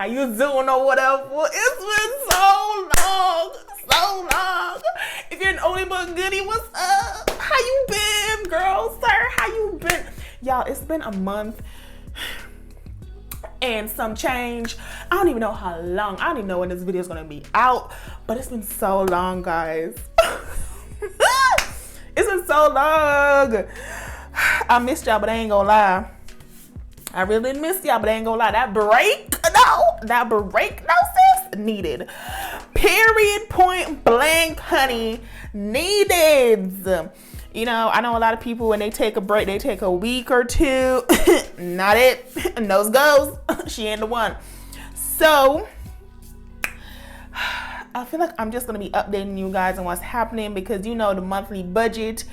you doing or whatever. It's been so long. If you're an oldie but goodie, what's up? How you been, girl, sir? How you been? Y'all, it's been a month and some change. I don't even know how long. I don't even know when this video is gonna be out, but it's been so long, guys. It's been so long. I missed y'all, but I ain't gonna lie. I really did miss y'all, but I ain't gonna lie. That break, no, sis, needed. Period, point blank, honey, needed. You know, I know a lot of people, when they take a break, they take a week or two. Not it. Nose goes. She ain't the one. So, I feel like I'm just going to be updating you guys on what's happening because, you know, the monthly budget,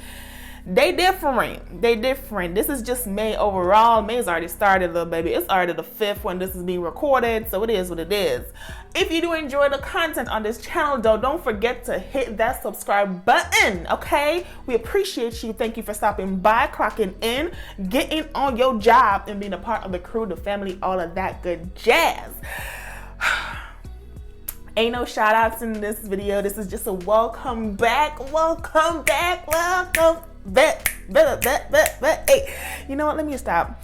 they different. This is just May overall. May's already started, little baby. It's already the 5th when this is being recorded, so it is what it is. If you do enjoy the content on this channel, though, don't forget to hit that subscribe button, okay? We appreciate you. Thank you for stopping by, clocking in, getting on your job, and being a part of the crew, the family, all of that good jazz. Ain't no shout outs in this video. This is just a welcome back. Hey, you know what? Let me stop.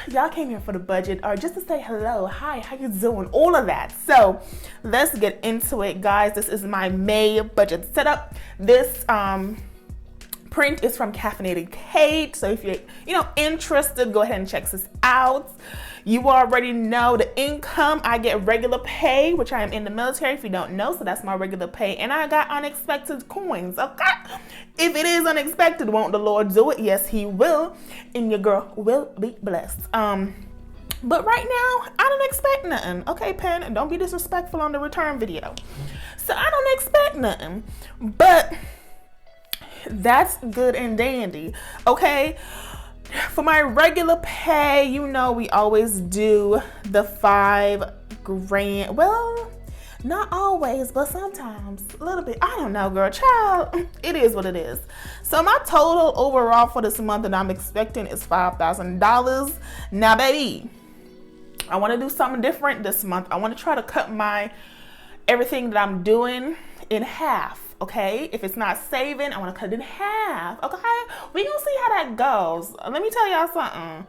Y'all came here for the budget or just to say hello, hi, how you doing? All of that. So let's get into it, guys. This is my May budget setup. This print is from Caffeinated Kate. So if you're interested, go ahead and check this out. You already know the income. I get regular pay, which I am in the military, if you don't know. So that's my regular pay. And I got unexpected coins, okay? If it is unexpected, won't the Lord do it? Yes, he will. And your girl will be blessed. But right now, I don't expect nothing. Okay, Pen, don't be disrespectful on the return video. So I don't expect nothing. But that's good and dandy, okay? For my regular pay, you know, we always do the $5 grand. Well, not always, but sometimes a little bit. I don't know, girl, child. It is what it is. So my total overall for this month that I'm expecting is $5,000. Now, baby, I want to do something different this month. I want to try to cut everything that I'm doing in half. Okay, if it's not saving, I want to cut it in half. Okay, we gonna see how that goes. Let me tell y'all something.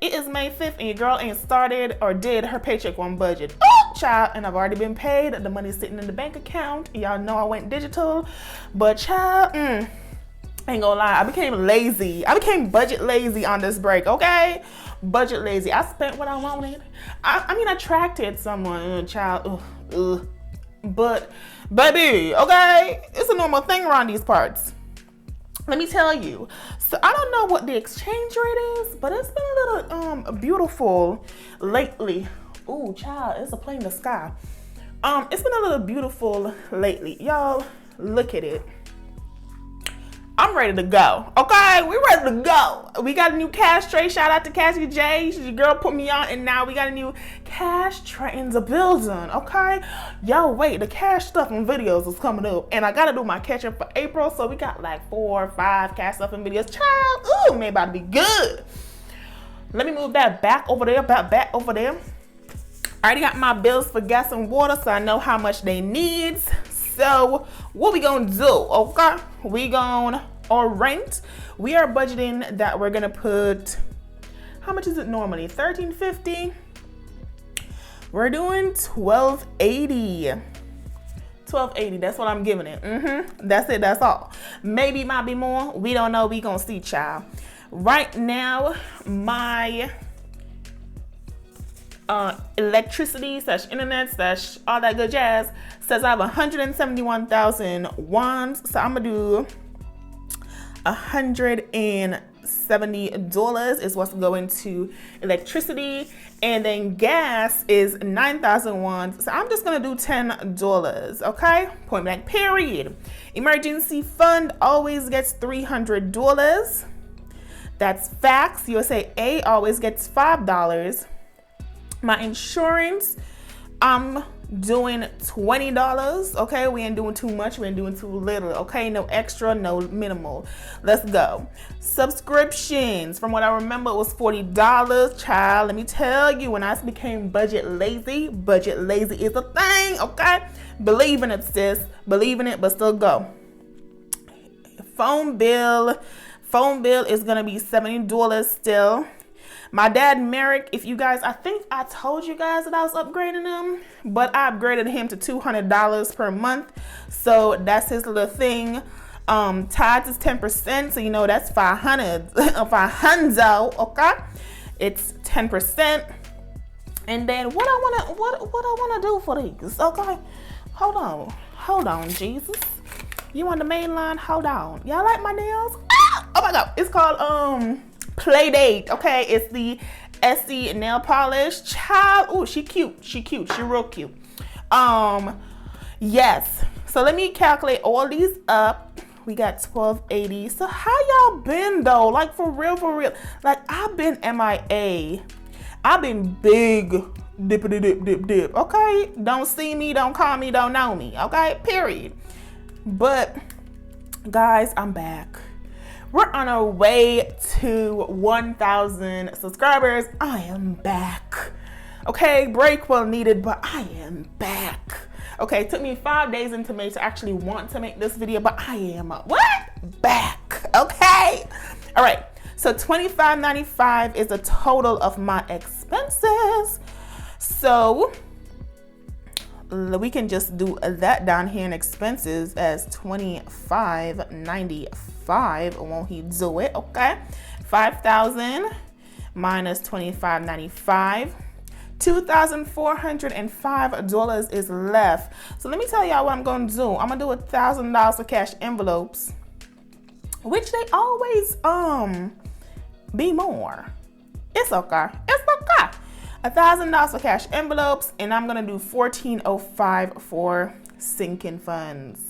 It is May 5th and your girl ain't started or did her paycheck one budget. Oh, child, and I've already been paid. The money's sitting in the bank account. Y'all know I went digital, but child, ain't gonna lie, I became lazy. I became budget lazy on this break. Okay, budget lazy. I spent what I wanted. I mean, I attracted someone, child. But baby, okay, it's a normal thing around these parts. Let me tell you. So I don't know what the exchange rate is, but it's been a little beautiful lately. Ooh, child, it's a plane in the sky. It's been a little beautiful lately. Y'all, look at it. I'm ready to go. Okay, we're ready to go. We got a new cash tray. Shout out to Cassie J. Your girl put me on, and now we got a new cash tray in the building. Okay, yo, wait, the cash stuff and videos is coming up, and I gotta do my catch up for April. So we got like 4 or 5 cash stuff and videos. Child, ooh, may about to be good. Let me move that back over there. Back over there. I already got my bills for gas and water, so I know how much they need. So what we gonna do? Okay, we gonna rent. We are budgeting that we're gonna put. How much is it normally? $13.50. We're doing $12.80. $12.80. That's what I'm giving it. That's it. That's all. Maybe it might be more. We don't know. We gonna see, child. Right now, my electricity / internet / all that good jazz says I have 171,000 wands, so I'm gonna do $170 is what's going to electricity, and then gas is 9,000 wands, so I'm just gonna do $10. Okay, point blank period. Emergency fund always gets $300. That's facts. USAA always gets $5. My insurance, I'm doing $20. Okay, we ain't doing too much, we ain't doing too little. Okay, no extra, no minimal. Let's go. Subscriptions, from what I remember, it was $40. Child, let me tell you, when I became budget lazy is a thing. Okay, believe in it, sis, believe in it, but still go. Phone bill is gonna be $70 still. My dad, Merrick, if you guys, I think I told you guys that I was upgrading him, but I upgraded him to $200 per month. So that's his little thing. Tithes is 10%, so you know that's 500, okay? It's 10%. And then what I wanna do for these, okay? Hold on, Jesus. You on the main line? Hold on. Y'all like my nails? Ah! Oh my God, it's called Play Date, okay? It's the Essie nail polish. Child, oh, she cute, she real cute. Yes, so let me calculate all these up. We got $12.80. So how y'all been though? Like for real, like I've been MIA. I've been big dippity dip, okay? Don't see me, don't call me, don't know me, okay? Period. But guys, I'm back. We're on our way to 1,000 subscribers. I am back. Okay, break well needed, but I am back. Okay, it took me 5 days into May to actually want to make this video, but I am back. Okay. All right. So $25.95 is the total of my expenses. So we can just do that down here in expenses as $25.95. Won't he do it? Okay, 5,000 minus $25.95. $2,405 is left. So let me tell y'all what I'm gonna do. I'm gonna do $1,000 for cash envelopes, which they always be more. It's okay. $1,000 for cash envelopes, and I'm gonna do $1,405 for sinking funds.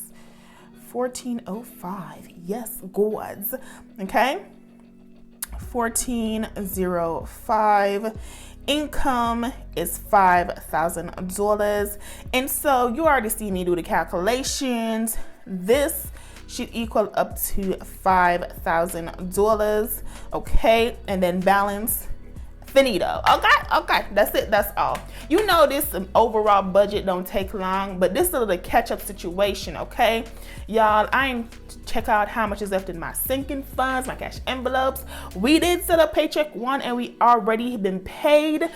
$1,405, yes, goods. Okay, $1,405. Income is $5,000, and so you already see me do the calculations. This should equal up to $5,000. Okay, and then balance. Finito. Okay, that's it, that's all. You know this overall budget don't take long, but this is the catch-up situation, okay? Y'all, I ain't check out how much is left in my sinking funds, my cash envelopes. We did set up paycheck one and we already been paid.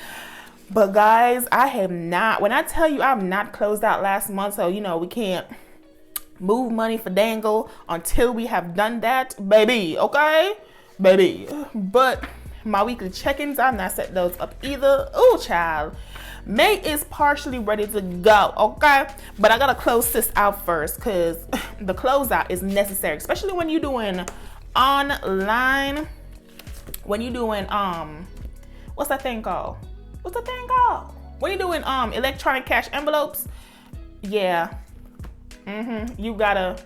But guys, I have not, when I tell you I've not closed out last month, so you know we can't move money for dangle until we have done that, baby, okay? Baby. But my weekly check-ins, I've not set those up either. Oh, child. May is partially ready to go, okay? But I gotta close this out first because the closeout is necessary, especially when you're doing online. When you're doing, what's that thing called? When you're doing electronic cash envelopes, yeah. You gotta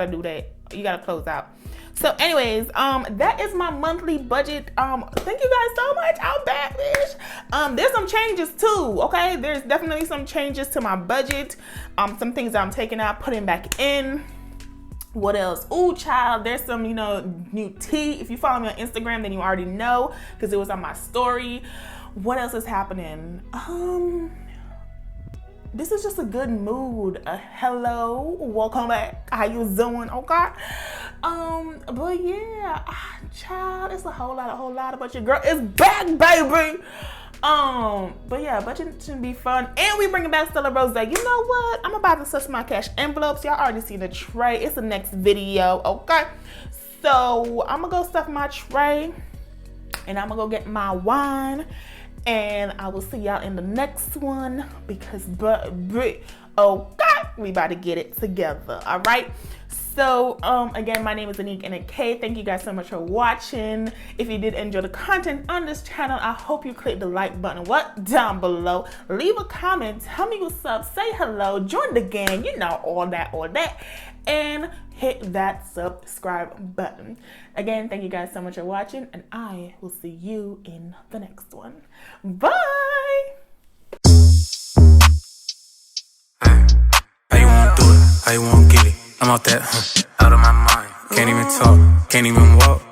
do that. You gotta close out. So anyways, that is my monthly budget. Thank you guys so much. I'm back, bitch. There's some changes too, okay? There's definitely some changes to my budget. Some things I'm taking out, putting back in. What else? Ooh, child, there's some, new tea. If you follow me on Instagram, then you already know because it was on my story. What else is happening? This is just a good mood. Hello, welcome back. How you doing? Okay. But yeah, child, it's a whole lot about your girl is back, baby. But yeah, budget should be fun, and we bringing back Stella Rose. You know what? I'm about to touch my cash envelopes. Y'all already seen the tray. It's the next video, okay? So I'm gonna go stuff my tray, and I'm gonna go get my wine. And I will see y'all in the next one because, okay, we about to get it together, all right? So, again, my name is AnekeAnnakay. Thank you guys so much for watching. If you did enjoy the content on this channel, I hope you click the like button down below. Leave a comment, tell me what's up, say hello, join the gang, all that. And hit that subscribe button. Again, thank you guys so much for watching, and I will see you in the next one. Bye! How you won't get it? I'm out that, out of my mind. Can't even talk, can't even walk.